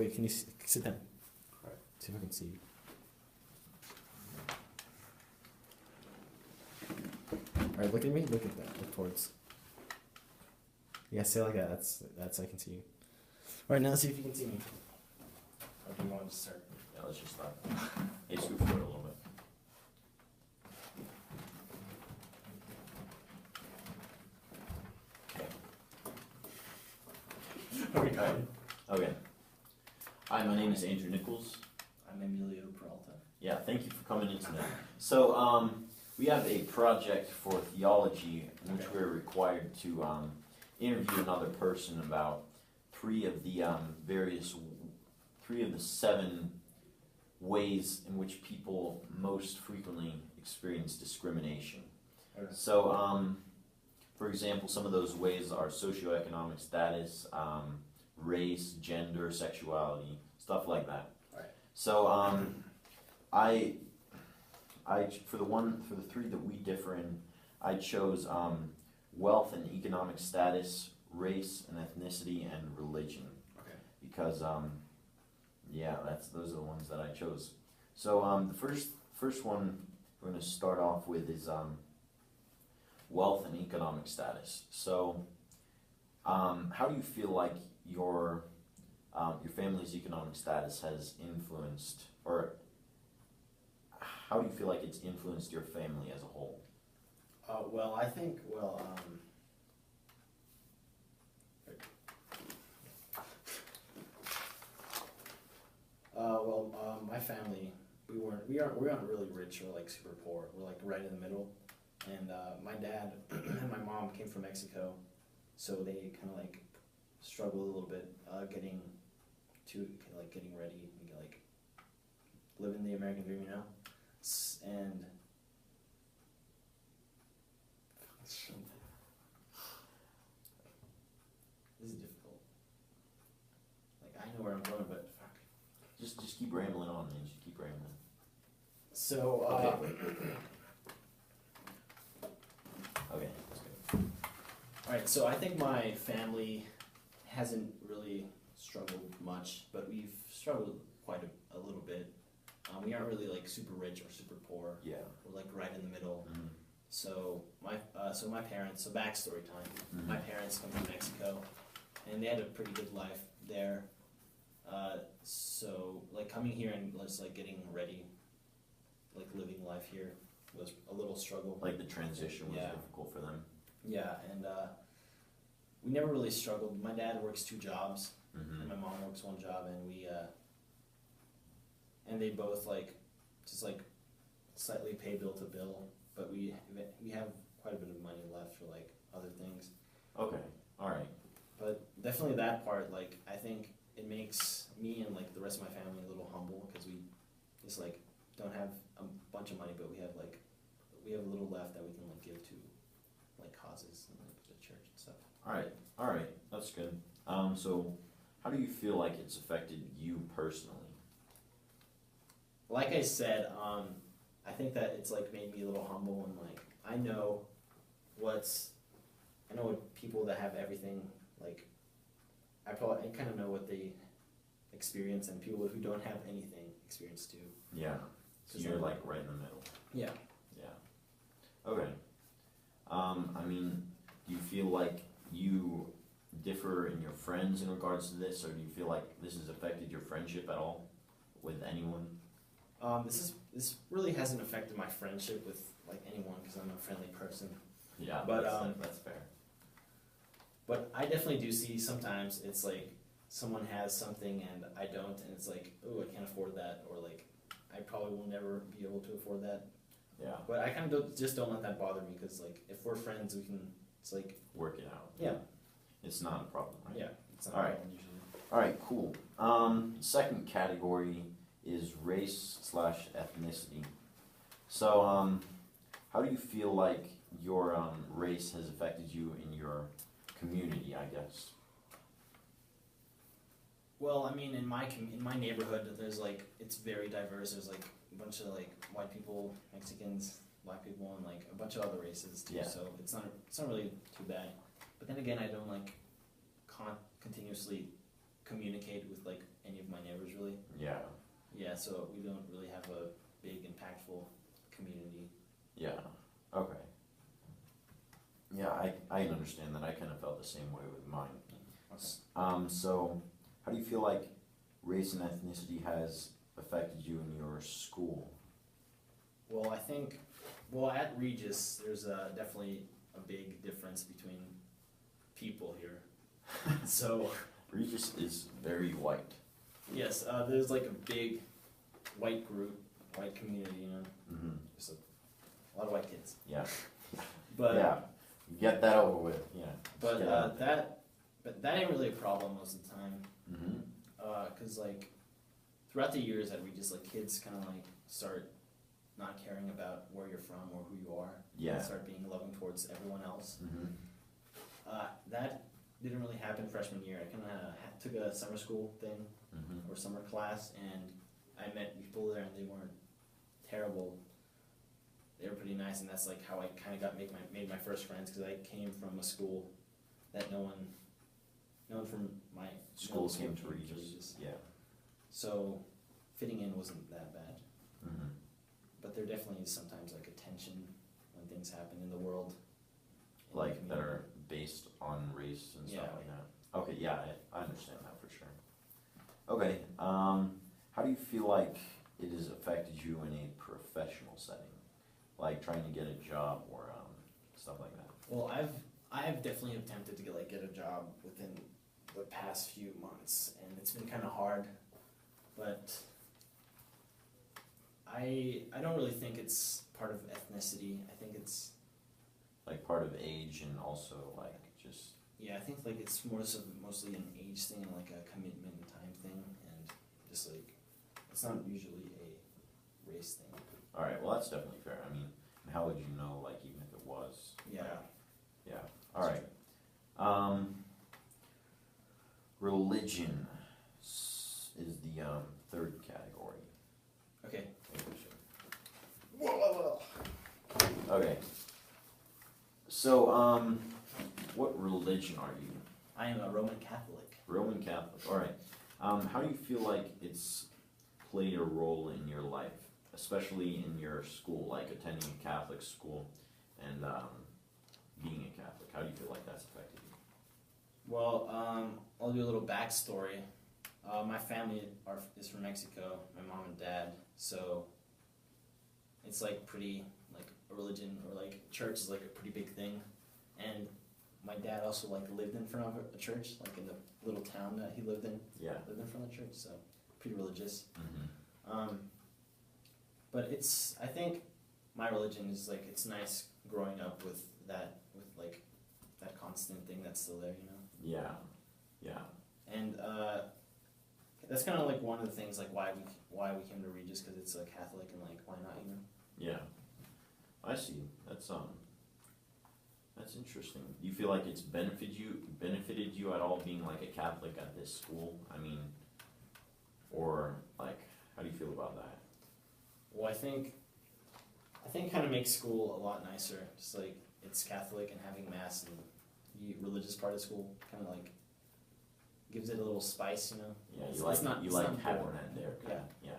wait, can you sit down? All right. See if I can see you. All right, look at me. Look at that. Look towards. Yeah, say like that. That's I can see you. All right, now see if you can see me. Or do you want to start? Yeah, let's just start. Hey, scoot forward a little bit. Okay. Okay. Hi, my name is Andrew Nichols. I'm Emilio Peralta. Yeah, thank you for coming in tonight. So, we have a project for theology in which we're required to interview another person about three of the 7 ways in which people most frequently experience discrimination. Okay. So, for example, some of those ways are socioeconomic status, race, gender, sexuality, stuff like that. Right. So, for the 3 that we differ in, I chose wealth and economic status, race and ethnicity, and religion. Okay. Because those are the ones that I chose. So the first one we're going to start off with is wealth and economic status. So, how do you feel like your family's economic status has influenced, or how do you feel like it's influenced your family as a whole? Well, I think, my family, we aren't really rich or like super poor. We're like right in the middle. And my dad and my mom came from Mexico, so they kind of like struggle a little bit getting ready and like living the American dream, you know. And this is difficult. Like I know where I'm going, but fuck. Just keep rambling on, man. Just keep rambling. So Okay, that's good. all right. So I think my family hasn't really struggled much, but we've struggled quite a little bit. We aren't really like super rich or super poor. Yeah. We're like right in the middle. Mm-hmm. So my parents. So backstory time. Mm-hmm. My parents come from Mexico, and they had a pretty good life there. So like coming here and just like getting ready, like living life here was a little struggle. Like the transition was Yeah. difficult for them. Yeah, and we never really struggled. My dad works 2 jobs, Mm-hmm. and my mom works 1 job, and and they both like just like slightly pay bill to bill, but we have quite a bit of money left for like other things. Okay, all right. But definitely that part, like I think it makes me and like the rest of my family a little humble because we just like don't have a bunch of money, but we have a little left that we can like give to like causes and like the church and stuff. All right, that's good. So how do you feel like it's affected you personally? Like I said, I think that it's like made me a little humble, and like I know what people that have everything, like I kind of know what they experience, and people who don't have anything experience too. Yeah, so you're like right in the middle. Yeah. Yeah. Okay. I mean, do you feel like you differ in your friends in regards to this, or do you feel like this has affected your friendship at all with anyone? This really hasn't affected my friendship with like anyone because I'm a friendly person. Yeah, but that's fair. But I definitely do see sometimes it's like someone has something and I don't, and it's like, oh, I can't afford that, or like I probably will never be able to afford that. Yeah. But I kind of just don't let that bother me because like if we're friends, we can. It's like work it out. Yeah. It's not a problem, right? Yeah. It's not all right. a problem usually. All right. Cool. Second category is race/ethnicity. So, how do you feel like your race has affected you in your community, I guess? Well, I mean, in my neighborhood, there's like it's very diverse. There's like a bunch of like white people, Mexicans, black people, and like a bunch of other races too. Yeah. So it's not really too bad. But then again, I don't like continuously communicate with like any of my Yeah, so we don't really have a big, impactful community. Yeah. Okay. Yeah, I understand that. I kind of felt the same way with mine. Okay. So how do you feel like race and ethnicity has affected you in your school? Well, I think, well, at Regis, there's definitely a big difference between people here. So, Regis is very white. yes, there's like a big white group, white community, you know, Mm-hmm. just a lot of white kids. Yeah. But Yeah. Get that over with. Yeah. but Get out. that ain't really a problem most of the time. Mm-hmm. Cause like throughout the years that Regis, like kids kind of like start not caring about where you're from or who you are. Yeah. And start being loving towards everyone else. Mm-hmm. That didn't really happen freshman year. I kind of took a summer school thing Mm-hmm. or summer class, and I met people there, and they weren't terrible. They were pretty nice, and that's like how I kind of made my first friends, because I came from a school that no one from my School middle came to Regis. Yeah. So fitting in wasn't that bad, Mm-hmm. but there definitely is sometimes like a tension when things happen in the world. in the Like that community. are based on race and stuff Yeah. like that. Okay, yeah, I understand that for sure. Okay, how do you feel like it has affected you in a professional setting? Like trying to get a job or stuff like that? Well, I've definitely attempted to get a job within the past few months, and it's been kind of hard, but I don't really think it's part of ethnicity. I think it's, Like part of age and also like just, yeah, I think like it's mostly an age thing and like a commitment and time thing, and just like it's not usually a race thing. alright, well that's definitely fair. I mean, and how would you know, like even if it was? Yeah. Yeah, alright. Religion is the third category. Okay. Okay. So, what religion are you? I am a Roman Catholic. Roman Catholic. All right. How do you feel like it's played a role in your life, especially in your school, like attending a Catholic school and being a Catholic? How do you feel like that's affected you? Well, I'll do a little backstory. My family is from Mexico, my mom and dad, so it's like pretty, like a religion or like church is like a pretty big thing. And my dad also like lived in front of a church, like in the little town that he lived in, Yeah. lived in front of the church, so pretty religious. Mm-hmm. But I think my religion is like, it's nice growing up with like that constant thing that's still there, you know? Yeah. Yeah. And that's kind of like one of the things, like why we came to Regis, because it's a Catholic, and like why not, you know? Yeah. I see. That's interesting. Do you feel like it's benefited you at all being like a Catholic at this school? I mean, or like, how do you feel about that? Well, I think kind of makes school a lot nicer. Just like it's Catholic and having mass and the religious part of school kind of like gives it a little spice, you know? Yeah, It's you like not having boring. that there. Yeah. Yeah.